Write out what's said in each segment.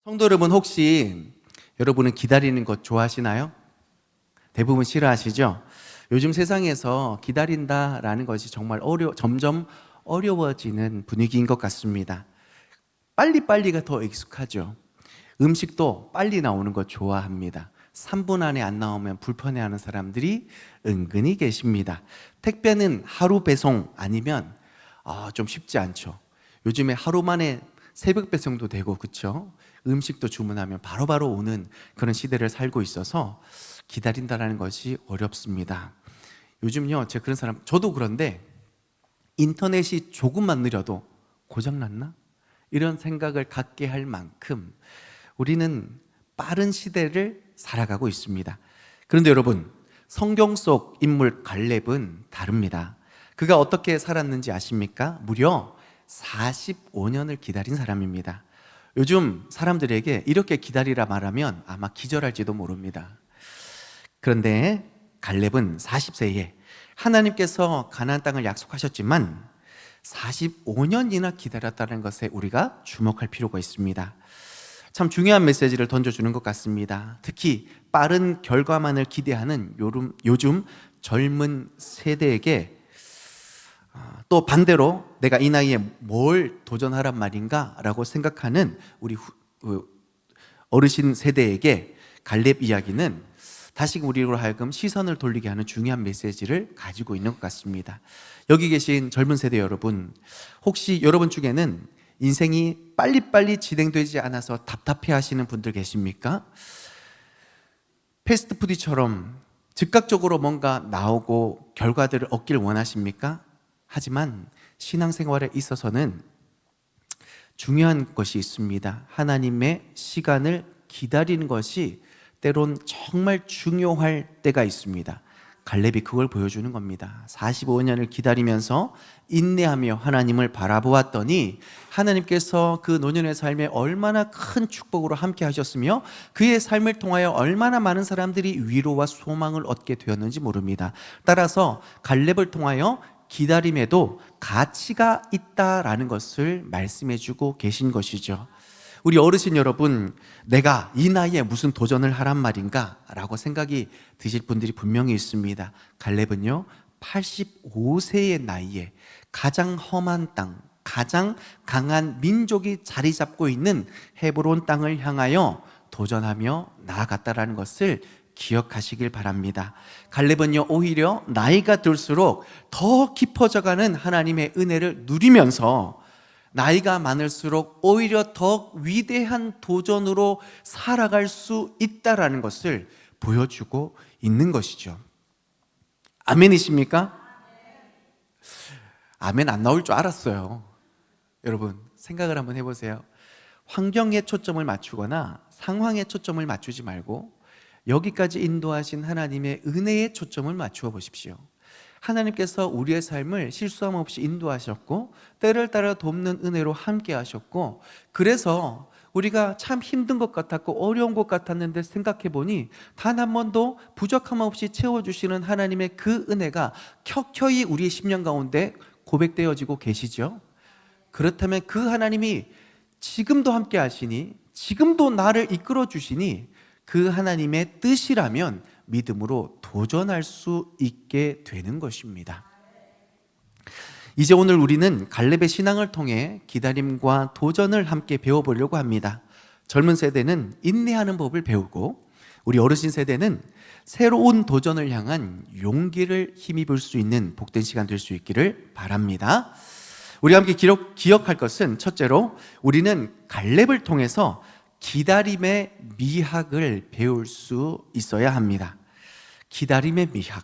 성도 여러분, 혹시 여러분은 기다리는 것 좋아하시나요? 대부분 싫어하시죠? 요즘 세상에서 기다린다라는 것이 정말 점점 어려워지는 분위기인 것 같습니다. 빨리빨리가 더 익숙하죠. 음식도 빨리 나오는 거 좋아합니다. 3분 안에 안 나오면 불편해하는 사람들이 은근히 계십니다. 택배는 하루 배송 아니면 좀 쉽지 않죠. 요즘에 하루 만에 새벽 배송도 되고, 그렇죠? 음식도 주문하면 바로바로 오는 그런 시대를 살고 있어서 기다린다라는 것이 어렵습니다. 요즘요, 제가 그런 사람, 저도 그런데 인터넷이 조금만 느려도 고장났나? 이런 생각을 갖게 할 만큼 우리는 빠른 시대를 살아가고 있습니다. 그런데 여러분, 성경 속 인물 갈렙은 다릅니다. 그가 어떻게 살았는지 아십니까? 무려 45년을 기다린 사람입니다. 요즘 사람들에게 이렇게 기다리라 말하면 아마 기절할지도 모릅니다. 그런데 갈렙은 40세에 하나님께서 가나안 땅을 약속하셨지만 45년이나 기다렸다는 것에 우리가 주목할 필요가 있습니다. 참 중요한 메시지를 던져주는 것 같습니다. 특히 빠른 결과만을 기대하는 요즘 젊은 세대에게 또 반대로 내가 이 나이에 뭘 도전하란 말인가 라고 생각하는 우리 어르신 세대에게 갈렙 이야기는 다시 우리로 하여금 시선을 돌리게 하는 중요한 메시지를 가지고 있는 것 같습니다. 여기 계신 젊은 세대 여러분, 혹시 여러분 중에는 인생이 빨리빨리 진행되지 않아서 답답해 하시는 분들 계십니까? 패스트푸드처럼 즉각적으로 뭔가 나오고 결과들을 얻길 원하십니까? 하지만 신앙생활에 있어서는 중요한 것이 있습니다. 하나님의 시간을 기다리는 것이 때론 정말 중요할 때가 있습니다. 갈렙이 그걸 보여주는 겁니다. 45년을 기다리면서 인내하며 하나님을 바라보았더니 하나님께서 그 노년의 삶에 얼마나 큰 축복으로 함께 하셨으며 그의 삶을 통하여 얼마나 많은 사람들이 위로와 소망을 얻게 되었는지 모릅니다. 따라서 갈렙을 통하여 기다림에도 가치가 있다라는 것을 말씀해주고 계신 것이죠. 우리 어르신 여러분, 내가 이 나이에 무슨 도전을 하란 말인가? 라고 생각이 드실 분들이 분명히 있습니다. 갈렙은요, 85세의 나이에 가장 험한 땅, 가장 강한 민족이 자리 잡고 있는 헤브론 땅을 향하여 도전하며 나아갔다라는 것을 기억하시길 바랍니다. 갈렙은요, 오히려 나이가 들수록 더 깊어져가는 하나님의 은혜를 누리면서 나이가 많을수록 오히려 더 위대한 도전으로 살아갈 수 있다라는 것을 보여주고 있는 것이죠. 아멘이십니까? 아멘 안 나올 줄 알았어요. 여러분, 생각을 한번 해보세요. 환경에 초점을 맞추거나 상황에 초점을 맞추지 말고 여기까지 인도하신 하나님의 은혜에 초점을 맞추어 보십시오. 하나님께서 우리의 삶을 실수함 없이 인도하셨고 때를 따라 돕는 은혜로 함께 하셨고, 그래서 우리가 참 힘든 것 같았고 어려운 것 같았는데 생각해 보니 단 한 번도 부족함 없이 채워주시는 하나님의 그 은혜가 켜켜이 우리의 심령 가운데 고백되어지고 계시죠. 그렇다면 그 하나님이 지금도 함께 하시니, 지금도 나를 이끌어 주시니 그 하나님의 뜻이라면 믿음으로 도전할 수 있게 되는 것입니다. 이제 오늘 우리는 갈렙의 신앙을 통해 기다림과 도전을 함께 배워보려고 합니다. 젊은 세대는 인내하는 법을 배우고 우리 어르신 세대는 새로운 도전을 향한 용기를 힘입을 수 있는 복된 시간 될 수 있기를 바랍니다. 우리 함께 기억할 것은, 첫째로 우리는 갈렙을 통해서 기다림의 미학을 배울 수 있어야 합니다. 기다림의 미학.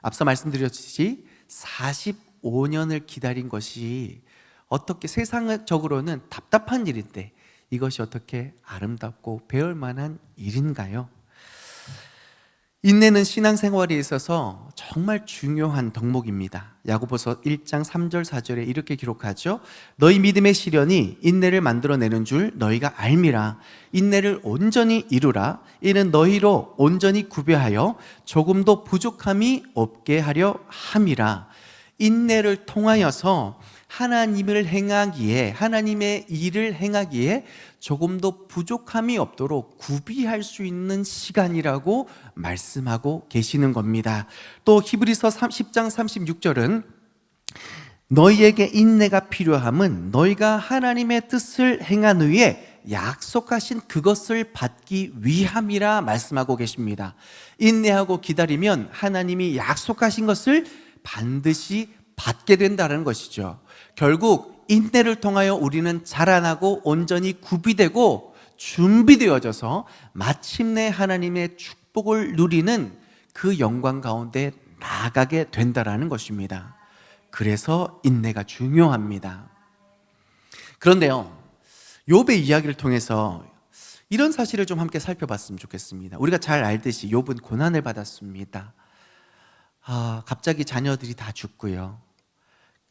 앞서 말씀드렸듯이 45년을 기다린 것이 어떻게 세상적으로는 답답한 일인데 이것이 어떻게 아름답고 배울 만한 일인가요? 인내는 신앙생활에 있어서 정말 중요한 덕목입니다. 야고보서 1장 3절 4절에 이렇게 기록하죠. 너희 믿음의 시련이 인내를 만들어내는 줄 너희가 알미라. 인내를 온전히 이루라. 이는 너희로 온전히 구별하여 조금도 부족함이 없게 하려 함이라. 인내를 통하여서 하나님을 행하기에, 하나님의 일을 행하기에 조금도 부족함이 없도록 구비할 수 있는 시간이라고 말씀하고 계시는 겁니다. 또 히브리서 10장 36절은 너희에게 인내가 필요함은 너희가 하나님의 뜻을 행한 후에 약속하신 그것을 받기 위함이라 말씀하고 계십니다. 인내하고 기다리면 하나님이 약속하신 것을 반드시 받게 된다는 것이죠. 결국 인내를 통하여 우리는 자라나고 온전히 구비되고 준비되어져서 마침내 하나님의 축복을 누리는 그 영광 가운데 나아가게 된다는 것입니다. 그래서 인내가 중요합니다. 그런데요, 욥의 이야기를 통해서 이런 사실을 좀 함께 살펴봤으면 좋겠습니다. 우리가 잘 알듯이 욥은 고난을 받았습니다. 갑자기 자녀들이 다 죽고요,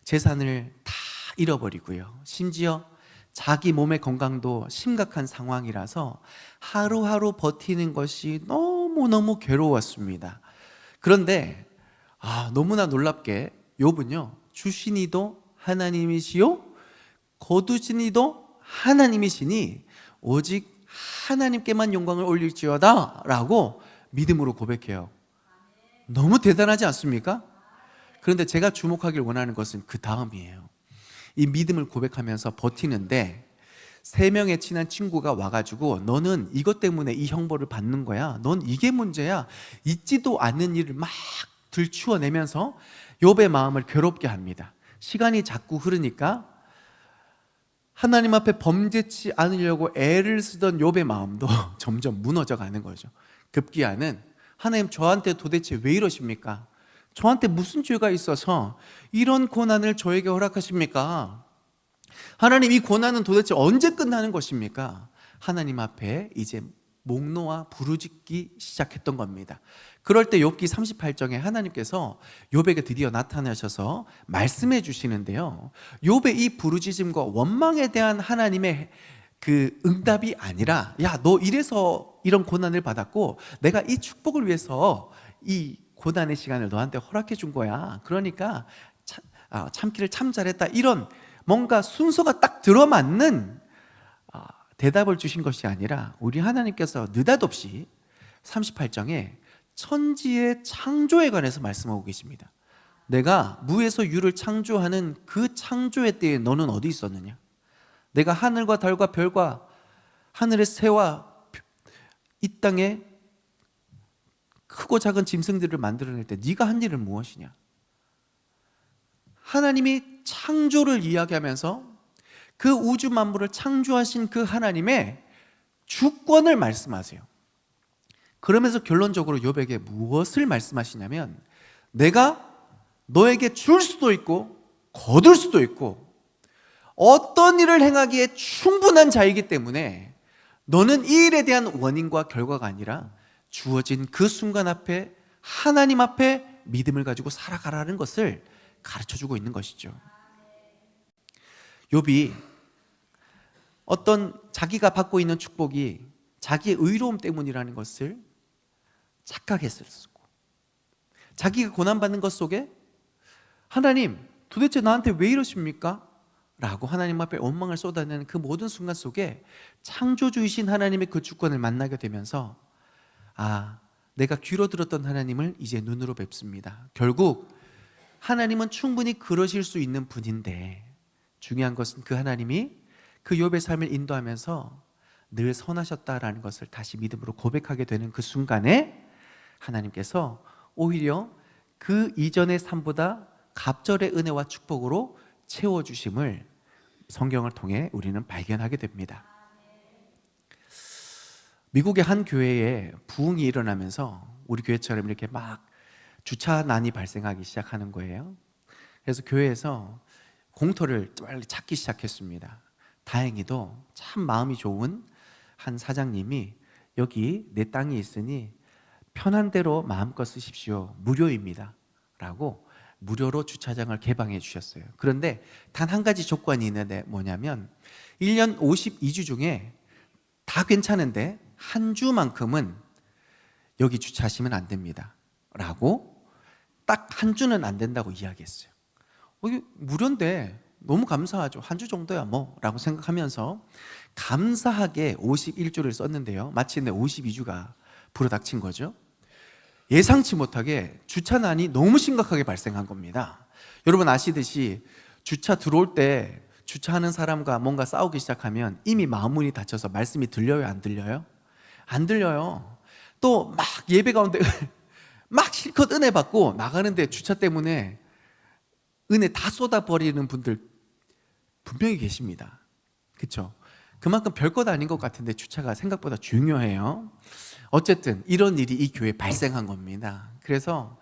재산을 다 잃어버리고요, 심지어 자기 몸의 건강도 심각한 상황이라서 하루하루 버티는 것이 너무너무 괴로웠습니다. 그런데 너무나 놀랍게 욥은요, 주시니도 하나님이시요 거두시니도 하나님이시니 오직 하나님께만 영광을 올릴지어다 라고 믿음으로 고백해요. 너무 대단하지 않습니까? 그런데 제가 주목하길 원하는 것은 그 다음이에요. 이 믿음을 고백하면서 버티는데 3명의 친한 친구가 와가지고 너는 이것 때문에 이 형벌을 받는 거야, 넌 이게 문제야, 있지도 않는 일을 막 들추어내면서 욥의 마음을 괴롭게 합니다. 시간이 자꾸 흐르니까 하나님 앞에 범죄치 않으려고 애를 쓰던 욥의 마음도 점점 무너져 가는 거죠. 급기야는 하나님, 저한테 도대체 왜 이러십니까? 저한테 무슨 죄가 있어서 이런 고난을 저에게 허락하십니까? 하나님, 이 고난은 도대체 언제 끝나는 것입니까? 하나님 앞에 이제 목 놓아 부르짖기 시작했던 겁니다. 그럴 때 욥기 38장에 하나님께서 욥에게 드디어 나타나셔서 말씀해 주시는데요, 욥의 이 부르짖음과 원망에 대한 하나님의 그 응답이 아니라, 야, 너 이래서 이런 고난을 받았고 내가 이 축복을 위해서 이 고난의 시간을 너한테 허락해 준 거야, 그러니까 참기를 참 잘했다, 이런 뭔가 순서가 딱 들어맞는 대답을 주신 것이 아니라, 우리 하나님께서 느닷없이 38장에 천지의 창조에 관해서 말씀하고 계십니다. 내가 무에서 유를 창조하는 그 창조의 때에 너는 어디 있었느냐? 내가 하늘과 달과 별과 하늘의 새와 이 땅에 크고 작은 짐승들을 만들어낼 때 네가 한 일은 무엇이냐? 하나님이 창조를 이야기하면서 그 우주 만물을 창조하신 그 하나님의 주권을 말씀하세요. 그러면서 결론적으로 욥에게 무엇을 말씀하시냐면, 내가 너에게 줄 수도 있고 거둘 수도 있고 어떤 일을 행하기에 충분한 자이기 때문에 너는 이 일에 대한 원인과 결과가 아니라 주어진 그 순간 앞에 하나님 앞에 믿음을 가지고 살아가라는 것을 가르쳐주고 있는 것이죠. 욥이 어떤 자기가 받고 있는 축복이 자기의 의로움 때문이라는 것을 착각했을 수고, 자기가 고난받는 것 속에 하나님, 도대체 나한테 왜 이러십니까? 라고 하나님 앞에 원망을 쏟아내는 그 모든 순간 속에 창조주이신 하나님의 그 주권을 만나게 되면서, 내가 귀로 들었던 하나님을 이제 눈으로 뵙습니다. 결국 하나님은 충분히 그러실 수 있는 분인데, 중요한 것은 그 하나님이 그 욥의 삶을 인도하면서 늘 선하셨다라는 것을 다시 믿음으로 고백하게 되는 그 순간에 하나님께서 오히려 그 이전의 삶보다 갑절의 은혜와 축복으로 채워주심을 성경을 통해 우리는 발견하게 됩니다. 미국의 한 교회에 부흥이 일어나면서 우리 교회처럼 이렇게 막 주차난이 발생하기 시작하는 거예요. 그래서 교회에서 공터를 빨리 찾기 시작했습니다. 다행히도 참 마음이 좋은 한 사장님이, 여기 내 땅이 있으니 편한 대로 마음껏 쓰십시오, 무료입니다 라고 무료로 주차장을 개방해 주셨어요. 그런데 단 한 가지 조건이 있는데 뭐냐면 1년 52주 중에 다 괜찮은데 한 주만큼은 여기 주차하시면 안 됩니다 라고, 딱 한 주는 안 된다고 이야기했어요. 이게 무료인데 너무 감사하죠. 한 주 정도야 뭐 라고 생각하면서 감사하게 51주를 썼는데요, 마침내 52주가 불어닥친 거죠. 예상치 못하게 주차난이 너무 심각하게 발생한 겁니다. 여러분 아시듯이 주차 들어올 때 주차하는 사람과 뭔가 싸우기 시작하면 이미 마음문이 닫혀서 말씀이 들려요, 안 들려요? 안 들려요. 또 막 예배 가운데 막 실컷 은혜 받고 나가는데 주차 때문에 은혜 다 쏟아버리는 분들 분명히 계십니다. 그렇죠? 그만큼 별것 아닌 것 같은데 주차가 생각보다 중요해요. 어쨌든 이런 일이 이 교회에 발생한 겁니다. 그래서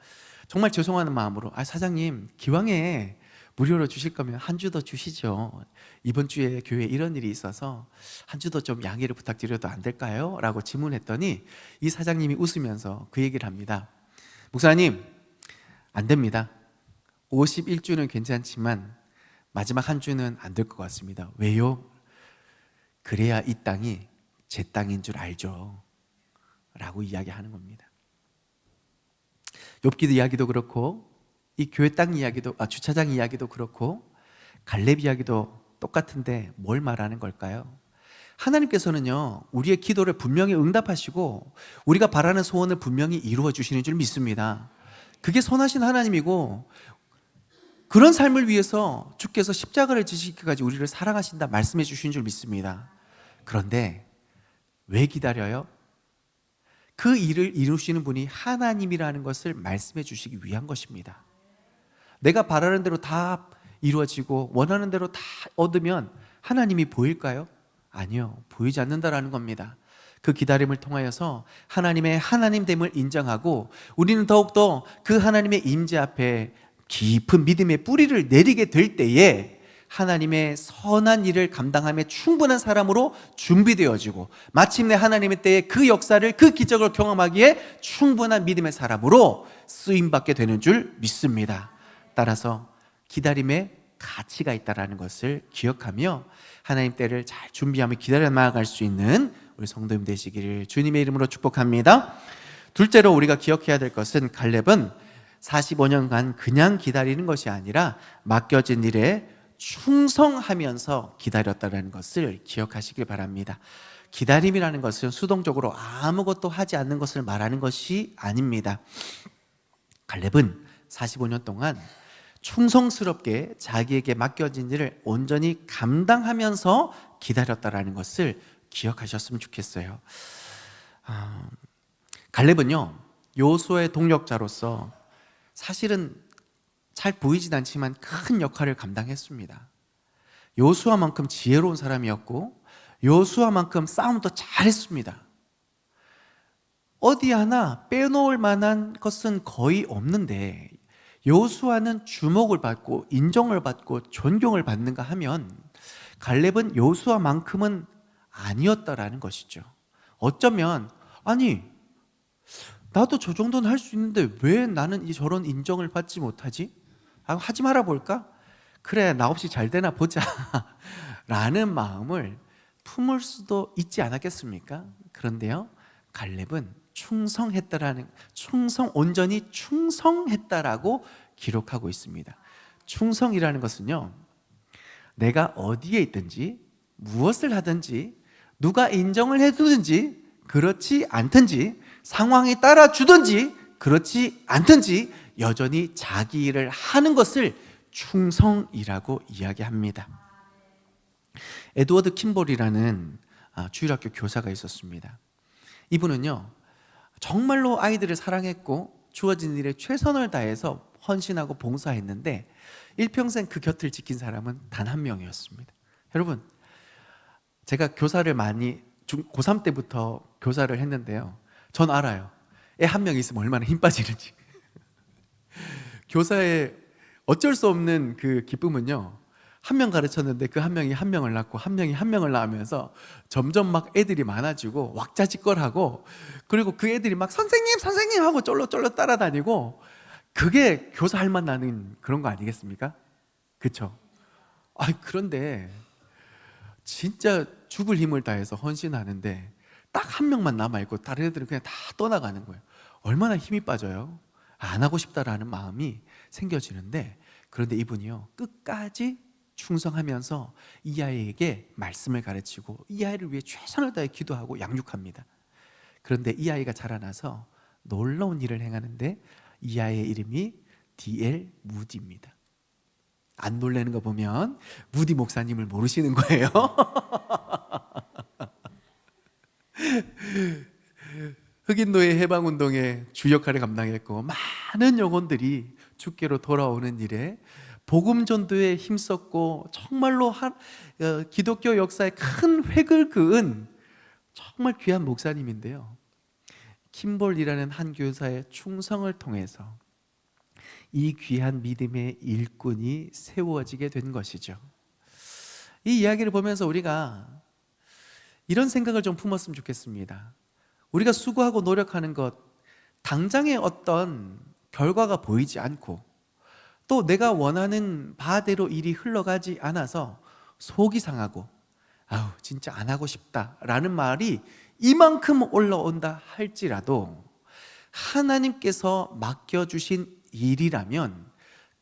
정말 죄송하는 마음으로 사장님 기왕에 무료로 주실 거면 한 주 더 주시죠. 이번 주에 교회에 이런 일이 있어서 한 주 더 좀 양해를 부탁드려도 안 될까요? 라고 질문했더니 이 사장님이 웃으면서 그 얘기를 합니다. 목사님, 안 됩니다. 51주는 괜찮지만 마지막 한 주는 안 될 것 같습니다. 왜요? 그래야 이 땅이 제 땅인 줄 알죠 라고 이야기하는 겁니다. 욥기 이야기도 그렇고 이 교회 땅 이야기도 주차장 이야기도 그렇고 갈렙 이야기도 똑같은데 뭘 말하는 걸까요? 하나님께서는요 우리의 기도를 분명히 응답하시고 우리가 바라는 소원을 분명히 이루어 주시는 줄 믿습니다. 그게 선하신 하나님이고 그런 삶을 위해서 주께서 십자가를 지시기까지 우리를 사랑하신다 말씀해 주신 줄 믿습니다. 그런데 왜 기다려요? 그 일을 이루시는 분이 하나님이라는 것을 말씀해 주시기 위한 것입니다. 내가 바라는 대로 다 이루어지고 원하는 대로 다 얻으면 하나님이 보일까요? 아니요, 보이지 않는다라는 겁니다. 그 기다림을 통하여서 하나님의 하나님됨을 인정하고 우리는 더욱더 그 하나님의 임재 앞에 깊은 믿음의 뿌리를 내리게 될 때에 하나님의 선한 일을 감당함에 충분한 사람으로 준비되어지고 마침내 하나님의 때에 그 역사를 그 기적을 경험하기에 충분한 믿음의 사람으로 쓰임받게 되는 줄 믿습니다. 따라서 기다림에 가치가 있다는 것을 기억하며 하나님 때를 잘 준비하며 기다려 나아갈 수 있는 우리 성도님 되시기를 주님의 이름으로 축복합니다. 둘째로 우리가 기억해야 될 것은 갈렙은 45년간 그냥 기다리는 것이 아니라 맡겨진 일에 충성하면서 기다렸다는 것을 기억하시길 바랍니다. 기다림이라는 것은 수동적으로 아무것도 하지 않는 것을 말하는 것이 아닙니다. 갈렙은 45년 동안 충성스럽게 자기에게 맡겨진 일을 온전히 감당하면서 기다렸다는 것을 기억하셨으면 좋겠어요. 갈렙은요 요수아의 동력자로서 사실은 잘 보이진 않지만 큰 역할을 감당했습니다. 요수아만큼 지혜로운 사람이었고 요수아만큼 싸움도 잘했습니다. 어디 하나 빼놓을 만한 것은 거의 없는데 요수아는 주목을 받고 인정을 받고 존경을 받는가 하면 갈렙은 요수아만큼은 아니었다라는 것이죠. 어쩌면 아니 나도 저 정도는 할 수 있는데 왜 나는 저런 인정을 받지 못하지? 하지 말아 볼까? 그래 나 없이 잘 되나 보자 라는 마음을 품을 수도 있지 않았겠습니까? 그런데요 갈렙은 온전히 충성했다라고 기록하고 있습니다. 충성이라는 것은요 내가 어디에 있든지 무엇을 하든지 누가 인정을 해주든지 그렇지 않든지 상황이 따라주든지 그렇지 않든지 여전히 자기 일을 하는 것을 충성이라고 이야기합니다. 에드워드 킴볼이라는 주일학교 교사가 있었습니다. 이분은요 정말로 아이들을 사랑했고 주어진 일에 최선을 다해서 헌신하고 봉사했는데 일평생 그 곁을 지킨 사람은 단 한 명이었습니다. 여러분 제가 교사를 고3 때부터 교사를 했는데요 전 알아요. 애 한 명 있으면 얼마나 힘 빠지는지. 교사의 어쩔 수 없는 그 기쁨은요 한 명 가르쳤는데 그 한 명이 한 명을 낳고 한 명이 한 명을 낳으면서 점점 막 애들이 많아지고 왁자지껄하고 그리고 그 애들이 막 선생님 하고 쫄쫄 따라다니고 그게 교사 할 맛 나는 그런 거 아니겠습니까? 그렇죠? 그런데 진짜 죽을 힘을 다해서 헌신하는데 딱 한 명만 남아있고 다른 애들은 그냥 다 떠나가는 거예요. 얼마나 힘이 빠져요. 안 하고 싶다라는 마음이 생겨지는데 그런데 이분이요 끝까지 충성하면서 이 아이에게 말씀을 가르치고 이 아이를 위해 최선을 다해 기도하고 양육합니다. 그런데 이 아이가 자라나서 놀라운 일을 행하는데 이 아이의 이름이 D.L. 무디입니다. 안 놀라는 거 보면 무디 목사님을 모르시는 거예요. 흑인노예 해방운동의 주 역할을 감당했고 많은 영혼들이 주께로 돌아오는 일에 복음 전도에 힘썼고 정말로 기독교 역사에 큰 획을 그은 정말 귀한 목사님인데요. 킴볼이라는 한 교사의 충성을 통해서 이 귀한 믿음의 일꾼이 세워지게 된 것이죠. 이 이야기를 보면서 우리가 이런 생각을 좀 품었으면 좋겠습니다. 우리가 수고하고 노력하는 것, 당장의 어떤 결과가 보이지 않고 또 내가 원하는 바대로 일이 흘러가지 않아서 속이 상하고 아우 진짜 안 하고 싶다라는 말이 이만큼 올라온다 할지라도 하나님께서 맡겨주신 일이라면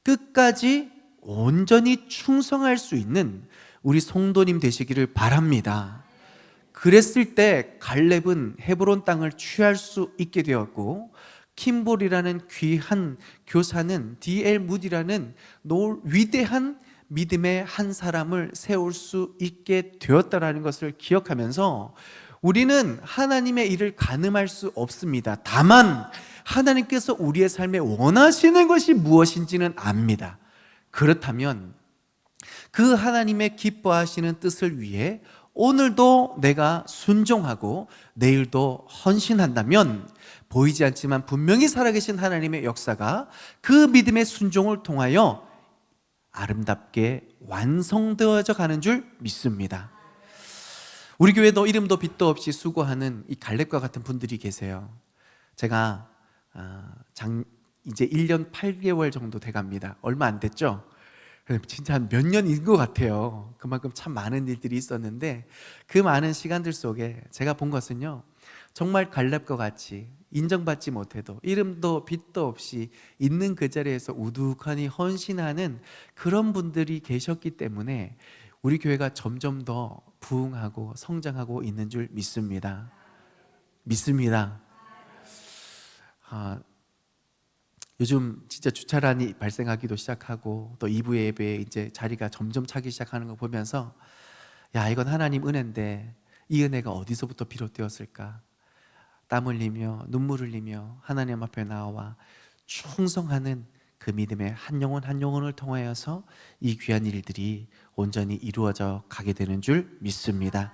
끝까지 온전히 충성할 수 있는 우리 성도님 되시기를 바랍니다. 그랬을 때 갈렙은 헤브론 땅을 취할 수 있게 되었고 킴볼이라는 귀한 교사는 D.L. 무디라는 위대한 믿음의 한 사람을 세울 수 있게 되었다라는 것을 기억하면서 우리는 하나님의 일을 가늠할 수 없습니다. 다만 하나님께서 우리의 삶에 원하시는 것이 무엇인지는 압니다. 그렇다면 그 하나님의 기뻐하시는 뜻을 위해 오늘도 내가 순종하고 내일도 헌신한다면 보이지 않지만 분명히 살아계신 하나님의 역사가 그 믿음의 순종을 통하여 아름답게 완성되어져 가는 줄 믿습니다. 우리 교회도 이름도 빛도 없이 수고하는 이 갈렙과 같은 분들이 계세요. 제가 이제 1년 8개월 정도 돼갑니다. 얼마 안 됐죠? 진짜 한 몇 년인 것 같아요. 그만큼 참 많은 일들이 있었는데 그 많은 시간들 속에 제가 본 것은요, 정말 갈렙과 같이 인정받지 못해도 이름도 빛도 없이 있는 그 자리에서 우두커니 헌신하는 그런 분들이 계셨기 때문에 우리 교회가 점점 더 부흥하고 성장하고 있는 줄 믿습니다. 요즘 진짜 주차란이 발생하기도 시작하고 또 2부 예배에 이제 자리가 점점 차기 시작하는 거 보면서 야, 이건 하나님 은혜인데 이 은혜가 어디서부터 비롯되었을까? 땀 흘리며 눈물 흘리며 하나님 앞에 나와 충성하는 그 믿음의 한 영혼 한 영혼을 통하여서 이 귀한 일들이 온전히 이루어져 가게 되는 줄 믿습니다.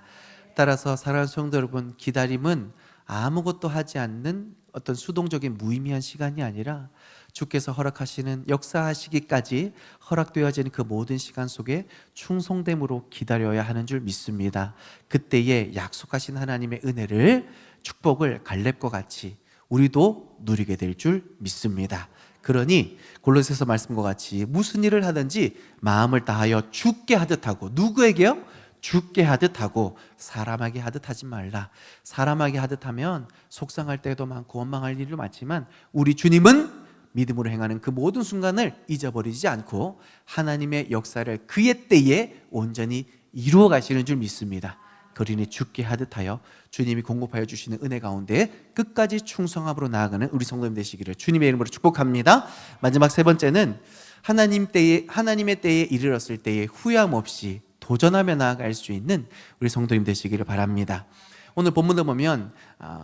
따라서 사랑하는 성도 여러분, 기다림은 아무것도 하지 않는 어떤 수동적인 무의미한 시간이 아니라 주께서 허락하시는 역사하시기까지 허락되어지는 그 모든 시간 속에 충성됨으로 기다려야 하는 줄 믿습니다. 그때에 약속하신 하나님의 은혜를, 축복을 갈렙과 같이 우리도 누리게 될 줄 믿습니다. 그러니 골로새서 말씀과 같이 무슨 일을 하든지 마음을 다하여 주께 하듯 하고, 누구에게요? 주께 하듯 하고 사람에게 하듯 하지 말라. 사람에게 하듯 하면 속상할 때도 많고 원망할 일도 많지만 우리 주님은 믿음으로 행하는 그 모든 순간을 잊어버리지 않고 하나님의 역사를 그의 때에 온전히 이루어 가시는 줄 믿습니다. 그러니 주께 하듯 하여 주님이 공급하여 주시는 은혜 가운데 끝까지 충성함으로 나아가는 우리 성도님 되시기를 주님의 이름으로 축복합니다. 마지막 세 번째는 하나님의 때에 이르렀을 때에 후회함 없이 도전하며 나아갈 수 있는 우리 성도님 되시기를 바랍니다. 오늘 본문을 보면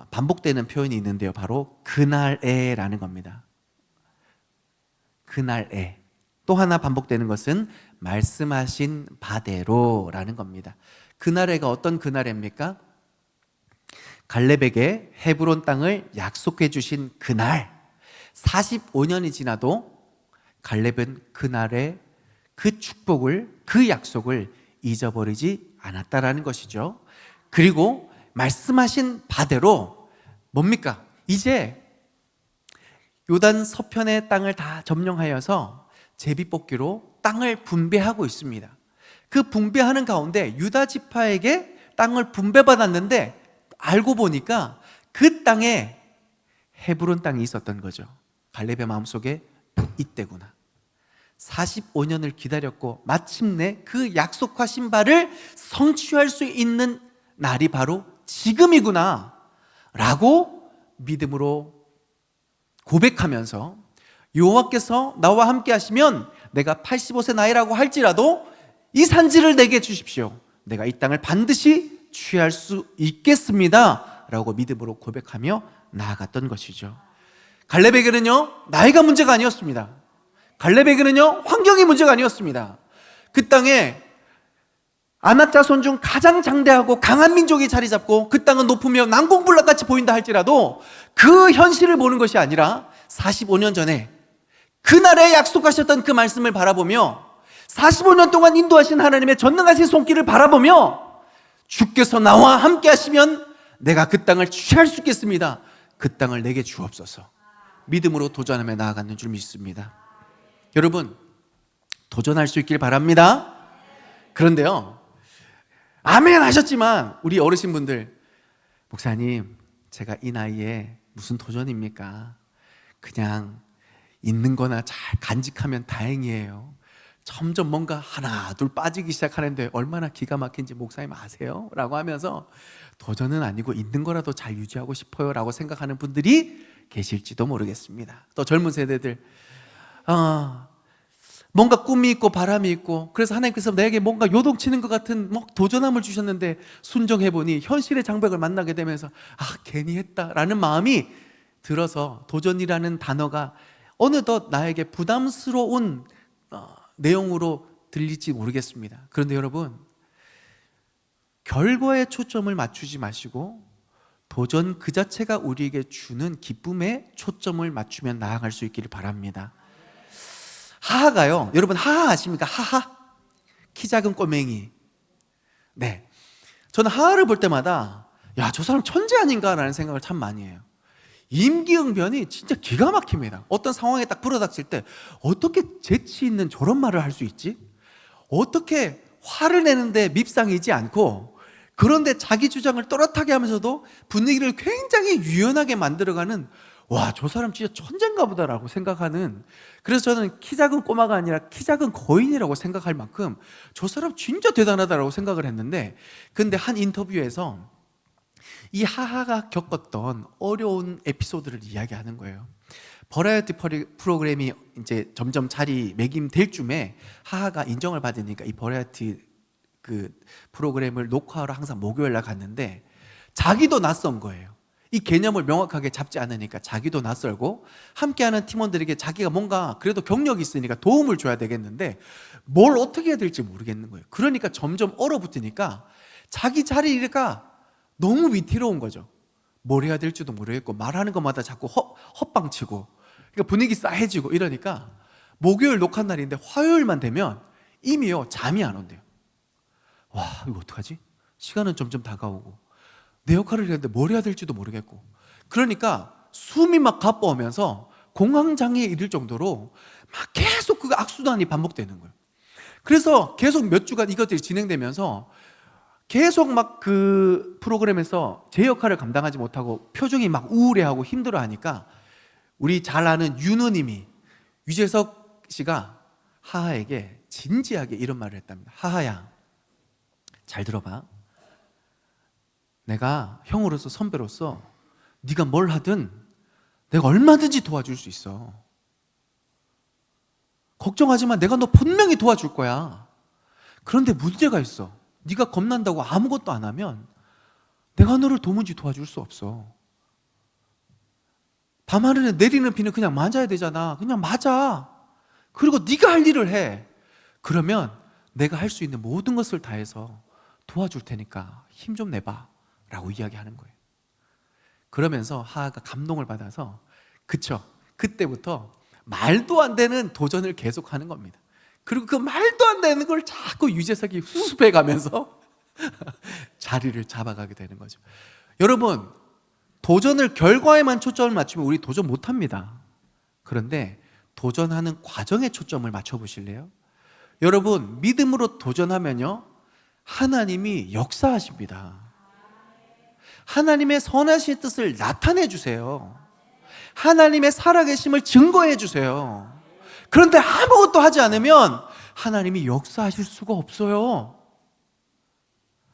반복되는 표현이 있는데요, 바로 그날에라는 겁니다. 그날에. 또 하나 반복되는 것은 말씀하신 바대로라는 겁니다. 그날에가 어떤 그날입니까? 갈렙에게 헤브론 땅을 약속해 주신 그날, 45년이 지나도 갈렙은 그날의 그 축복을, 그 약속을 잊어버리지 않았다라는 것이죠. 그리고 말씀하신 바대로 뭡니까? 이제 요단 서편의 땅을 다 점령하여서 제비뽑기로 땅을 분배하고 있습니다. 그 분배하는 가운데 유다 지파에게 땅을 분배받았는데 알고 보니까 그 땅에 헤브론 땅이 있었던 거죠. 갈렙의 마음속에 이때구나. 45년을 기다렸고 마침내 그 약속하신 바를 성취할 수 있는 날이 바로 지금이구나 라고 믿음으로 고백하면서 여호와께서 나와 함께 하시면 내가 85세 나이라고 할지라도 이 산지를 내게 주십시오. 내가 이 땅을 반드시 취할 수 있겠습니다 라고 믿음으로 고백하며 나아갔던 것이죠. 갈렙에게는요, 나이가 문제가 아니었습니다. 갈렙에게는요, 환경이 문제가 아니었습니다. 그 땅에 아낙 자손 중 가장 장대하고 강한 민족이 자리 잡고 그 땅은 높으며 난공불락같이 보인다 할지라도 그 현실을 보는 것이 아니라 45년 전에 그날에 약속하셨던 그 말씀을 바라보며 45년 동안 인도하신 하나님의 전능하신 손길을 바라보며 주께서 나와 함께 하시면 내가 그 땅을 취할 수 있겠습니다. 그 땅을 내게 주옵소서. 믿음으로 도전하며 나아가는 줄 믿습니다. 여러분, 도전할 수 있길 바랍니다. 그런데요, 아멘 하셨지만 우리 어르신분들, 목사님 제가 이 나이에 무슨 도전입니까? 그냥 있는 거나 잘 간직하면 다행이에요. 점점 뭔가 하나 둘 빠지기 시작하는데 얼마나 기가 막힌지 목사님 아세요? 라고 하면서 도전은 아니고 있는 거라도 잘 유지하고 싶어요 라고 생각하는 분들이 계실지도 모르겠습니다. 또 젊은 세대들 뭔가 꿈이 있고 바람이 있고 그래서 하나님께서 내게 뭔가 요동치는 것 같은 도전함을 주셨는데 순종해보니 현실의 장벽을 만나게 되면서 괜히 했다라는 마음이 들어서 도전이라는 단어가 어느덧 나에게 부담스러운 내용으로 들릴지 모르겠습니다. 그런데 여러분, 결과에 초점을 맞추지 마시고 도전 그 자체가 우리에게 주는 기쁨에 초점을 맞추면 나아갈 수 있기를 바랍니다. 하하가요, 여러분 하하 아십니까? 하하, 키 작은 꼬맹이. 네, 저는 하하를 볼 때마다 저 사람 천재 아닌가라는 생각을 참 많이 해요. 임기응변이 진짜 기가 막힙니다. 어떤 상황에 딱 불어닥칠 때 어떻게 재치 있는 저런 말을 할 수 있지? 어떻게 화를 내는데 밉상이지 않고 그런데 자기 주장을 또렷하게 하면서도 분위기를 굉장히 유연하게 만들어가는, 저 사람 진짜 천재인가 보다라고 생각하는, 그래서 저는 키 작은 꼬마가 아니라 키 작은 거인이라고 생각할 만큼 저 사람 진짜 대단하다라고 생각을 했는데, 근데 한 인터뷰에서 이 하하가 겪었던 어려운 에피소드를 이야기하는 거예요. 버라이어티 프로그램이 이제 점점 자리매김될 쯤에 하하가 인정을 받으니까 이 버라이어티 그 프로그램을 녹화하러 항상 목요일 날 갔는데 자기도 낯선 거예요. 이 개념을 명확하게 잡지 않으니까 자기도 낯설고 함께하는 팀원들에게 자기가 뭔가 그래도 경력이 있으니까 도움을 줘야 되겠는데 뭘 어떻게 해야 될지 모르겠는 거예요. 그러니까 점점 얼어붙으니까 자기 자리가 너무 위태로운 거죠. 뭘 해야 될지도 모르겠고 말하는 것마다 자꾸 헛방치고, 그러니까 분위기 싸해지고 이러니까 목요일 녹화 날인데 화요일만 되면 이미요 잠이 안 온대요. 이거 어떡하지? 시간은 점점 다가오고 내 역할을 해야 되는데 뭘 해야 될지도 모르겠고, 그러니까 숨이 막 가빠오면서 공황장애에 이를 정도로 막 계속 그 악순환이 반복되는 거예요. 그래서 계속 몇 주간 이것들이 진행되면서 계속 막 그 프로그램에서 제 역할을 감당하지 못하고 표정이 막 우울해하고 힘들어하니까 우리 잘 아는 윤호님이, 유재석 씨가 하하에게 진지하게 이런 말을 했답니다. 하하야, 잘 들어봐. 내가 형으로서 선배로서 네가 뭘 하든 내가 얼마든지 도와줄 수 있어. 걱정하지 마. 내가 너 분명히 도와줄 거야. 그런데 문제가 있어. 네가 겁난다고 아무것도 안 하면 내가 너를 도무지 도와줄 수 없어. 밤하늘에 내리는 비는 그냥 맞아야 되잖아. 그냥 맞아. 그리고 네가 할 일을 해. 그러면 내가 할 수 있는 모든 것을 다해서 도와줄 테니까 힘 좀 내봐 라고 이야기하는 거예요. 그러면서 하하가 감동을 받아서 그때부터 말도 안 되는 도전을 계속하는 겁니다. 그리고 그 말도 안 되는 걸 자꾸 유재석이 수습해 가면서 자리를 잡아가게 되는 거죠. 여러분, 도전을 결과에만 초점을 맞추면 우리 도전 못합니다. 그런데 도전하는 과정에 초점을 맞춰보실래요? 여러분, 믿음으로 도전하면요 하나님이 역사하십니다. 하나님의 선하신 뜻을 나타내 주세요. 하나님의 살아계심을 증거해 주세요. 그런데 아무것도 하지 않으면 하나님이 역사하실 수가 없어요.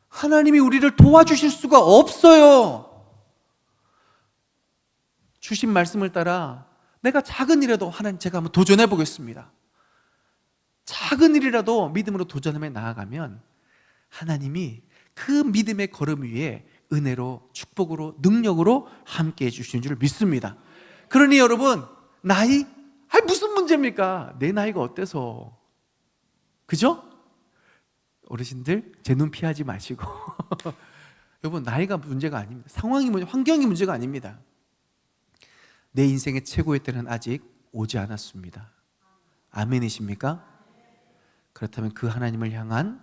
하나님이 우리를 도와주실 수가 없어요. 주신 말씀을 따라 내가 작은 일이라도 하나님 제가 한번 도전해 보겠습니다. 작은 일이라도 믿음으로 도전하며 나아가면 하나님이 그 믿음의 걸음 위에 은혜로, 축복으로, 능력으로 함께해 주시는 줄 믿습니다. 그러니 여러분, 나이? 무슨 문제입니까? 내 나이가 어때서? 그죠? 어르신들 제 눈 피하지 마시고 여러분, 나이가 문제가 아닙니다. 상황이 문제, 환경이 문제가 아닙니다. 내 인생의 최고의 때는 아직 오지 않았습니다. 아멘이십니까? 그렇다면 그 하나님을 향한,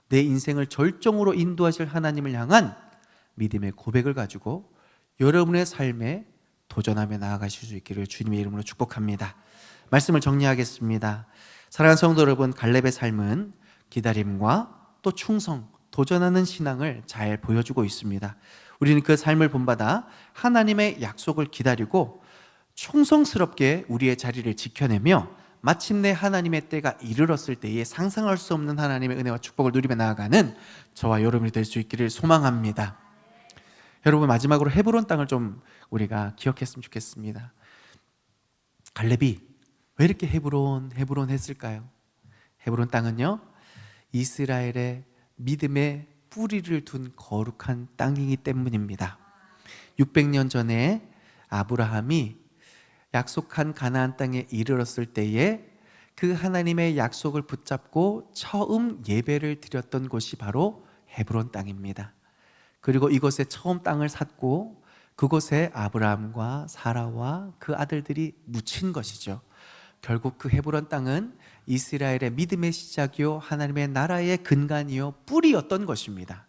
내 인생을 절정으로 인도하실 하나님을 향한 믿음의 고백을 가지고 여러분의 삶에 도전하며 나아가실 수 있기를 주님의 이름으로 축복합니다. 말씀을 정리하겠습니다. 사랑하는 성도 여러분, 갈렙의 삶은 기다림과 또 충성, 도전하는 신앙을 잘 보여주고 있습니다. 우리는 그 삶을 본받아 하나님의 약속을 기다리고 충성스럽게 우리의 자리를 지켜내며 마침내 하나님의 때가 이르렀을 때에 상상할 수 없는 하나님의 은혜와 축복을 누리며 나아가는 저와 여러분이 될 수 있기를 소망합니다. 여러분, 마지막으로 헤브론 땅을 좀 우리가 기억했으면 좋겠습니다. 갈렙이 왜 이렇게 헤브론 했을까요? 헤브론 땅은요, 이스라엘의 믿음의 뿌리를 둔 거룩한 땅이기 때문입니다. 600년 전에 아브라함이 약속한 가나안 땅에 이르렀을 때에 그 하나님의 약속을 붙잡고 처음 예배를 드렸던 곳이 바로 헤브론 땅입니다. 그리고 이곳에 처음 땅을 샀고 그곳에 아브라함과 사라와 그 아들들이 묻힌 것이죠. 결국 그 헤브론 땅은 이스라엘의 믿음의 시작이요, 하나님의 나라의 근간이요, 뿌리였던 것입니다.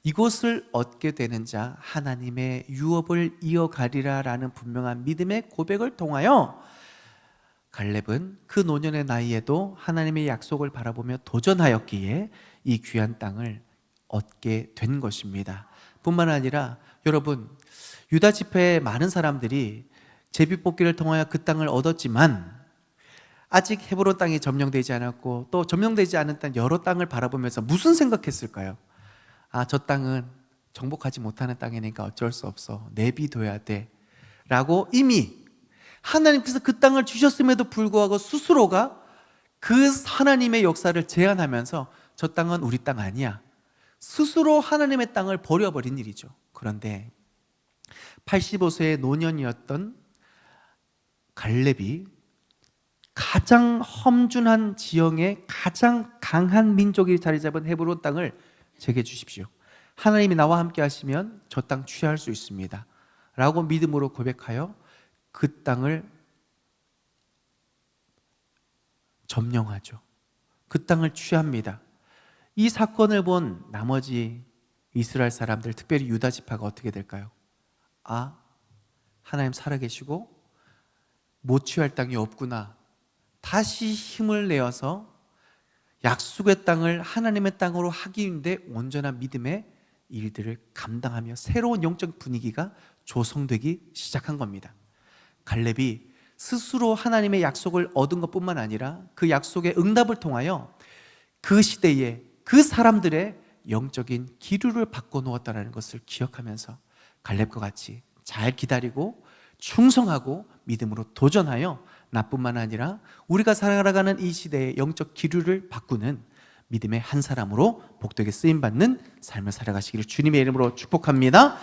이곳을 얻게 되는 자 하나님의 유업을 이어가리라 라는 분명한 믿음의 고백을 통하여 갈렙은 그 노년의 나이에도 하나님의 약속을 바라보며 도전하였기에 이 귀한 땅을 얻게 된 것입니다. 뿐만 아니라 여러분, 유다 지파의 많은 사람들이 제비뽑기를 통하여 그 땅을 얻었지만 아직 헤브론 땅이 점령되지 않았고 또 점령되지 않은 땅 여러 땅을 바라보면서 무슨 생각했을까요? 저 땅은 정복하지 못하는 땅이니까 어쩔 수 없어, 내비둬야 돼 라고 이미 하나님께서 그 땅을 주셨음에도 불구하고 스스로가 그 하나님의 역사를 제안하면서 저 땅은 우리 땅 아니야, 스스로 하나님의 땅을 버려버린 일이죠. 그런데 85세의 노년이었던 갈렙이 가장 험준한 지형에 가장 강한 민족이 자리 잡은 헤브론 땅을 제게 주십시오. 하나님이 나와 함께 하시면 저 땅 취할 수 있습니다 라고 믿음으로 고백하여 그 땅을 점령하죠. 그 땅을 취합니다. 이 사건을 본 나머지 이스라엘 사람들, 특별히 유다 지파가 어떻게 될까요? 하나님 살아계시고 못 취할 땅이 없구나, 다시 힘을 내어서 약속의 땅을 하나님의 땅으로 하기 위해 온전한 믿음의 일들을 감당하며 새로운 영적 분위기가 조성되기 시작한 겁니다. 갈렙이 스스로 하나님의 약속을 얻은 것뿐만 아니라 그 약속의 응답을 통하여 그 시대에 그 사람들의 영적인 기류를 바꿔놓았다는 것을 기억하면서 갈렙과 같이 잘 기다리고 충성하고 믿음으로 도전하여 나뿐만 아니라 우리가 살아가는 이 시대의 영적 기류를 바꾸는 믿음의 한 사람으로 복되게 쓰임받는 삶을 살아가시기를 주님의 이름으로 축복합니다.